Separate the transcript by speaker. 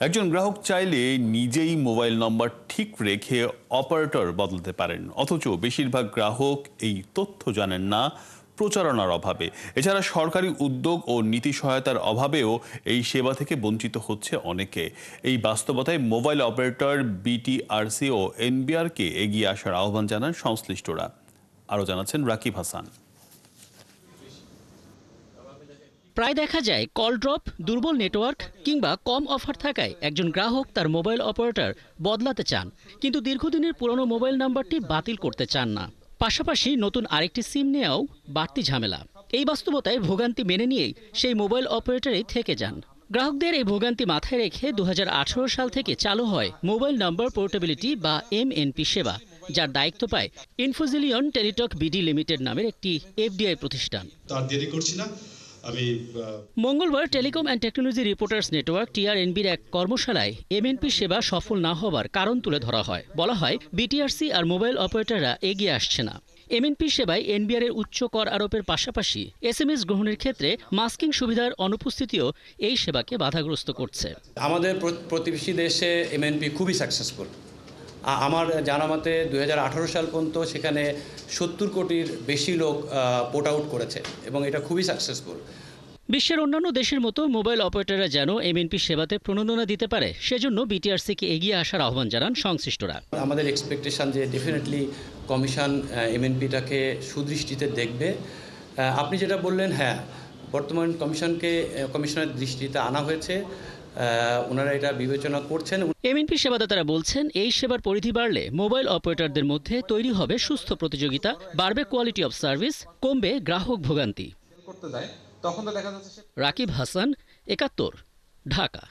Speaker 1: একজন গ্রাহক চাইলে নিজেই মোবাইল নম্বর ঠিক রেখে অপারেটর বদলাতে পারেন, অথচ বেশিরভাগ গ্রাহক এই তথ্য জানেন না প্রচারণার অভাবে। এছাড়া সরকারি উদ্যোগ ও নীতি সহায়তার অভাবেও এই সেবা থেকে বঞ্চিত হচ্ছে অনেকে। এই বাস্তবতায় মোবাইল অপারেটর, বিটিআরসি ও এনবিআরকে এগিয়ে আসার আহ্বান জানান সংশ্লিষ্টরা। আরও জানাচ্ছেন রাকিব হাসান।
Speaker 2: প্রায় দেখা যায় কল ড্রপ, দুর্বল নেটওয়ার্ক কিংবা কম অফার থাকায় একজন গ্রাহক তার মোবাইল অপারেটর বদলাতে চান, কিন্তু দীর্ঘদিনের পুরনো মোবাইল নাম্বারটি বাতিল করতে চান না। পাশাপাশি নতুন আরেকটি সিম নেওয়াও বাড়তি ঝামেলা। এই বাস্তবতায় ভোগান্তি মেনে নিয়েই সেই মোবাইল অপারেটরেই থেকে যান। গ্রাহকদের এই ভোগান্তি মাথায় রেখে 2018 সাল থেকে চালু হয় মোবাইল নাম্বার পোর্টেবিলিটি বা এমএনপি সেবা, যার দায়িত্ব পায় ইনফোজিলিয়ন টেলিটক বিডি লিমিটেড নামের একটি এফডিআই প্রতিষ্ঠান। মঙ্গলবার telecom and technology reporters network টিআরএনবির এক কর্মশালায় এমএনপি সেবা সফল না হবার কারণ তুলে ধরা হয়। বলা হয়, বিটিআরসি আর মোবাইল অপারেটররা এগিয়ে আসছে না। এমএনপি সেবায় এনবিআর এর উচ্চ কর আরোপের পাশাপাশি এসএমএস গ্রহণের ক্ষেত্রে মাস্কিং সুবিধার অনুপস্থিতিও এই সেবাকে বাধাগ্রস্ত করছে।
Speaker 3: আমাদের প্রতিবেশী দেশে এমএনপি খুবই সাকসেসফুল। আমার জানা মতে 2018 সাল পর্যন্ত সেখানে 70 কোটির বেশি লোক পোর্ট আউট করেছে এবং এটা খুবই সাকসেসফুল।
Speaker 2: বিশ্বের অন্যান্য দেশের মতো মোবাইল অপারেটররা যেন এমএনপি সেবাতে প্রণোদনা দিতে পারে, সেজন্য বিটিআরসিকে এগিয়ে আসার আহ্বান জানান সংশ্লিষ্টরা।
Speaker 3: আমাদের এক্সপেকটেশন যে ডেফিনেটলি কমিশন এমএনপিটাকে সুদৃষ্টিতে দেখবে। আপনি যেটা বললেন, হ্যাঁ, বর্তমান কমিশনের দৃষ্টিতে আনা হয়েছে, ওনারা এটা বিবেচনা করছেন।
Speaker 2: এমএনপি সেবাদাতারা বলছেন, এই সেবার পরিধি বাড়লে মোবাইল অপারেটরদের মধ্যে তৈরি হবে সুস্থ প্রতিযোগিতা, বাড়বে কোয়ালিটি অফ সার্ভিস, কমবে গ্রাহক ভোগান্তি। রাকিব হাসান, ৭১, ঢাকা।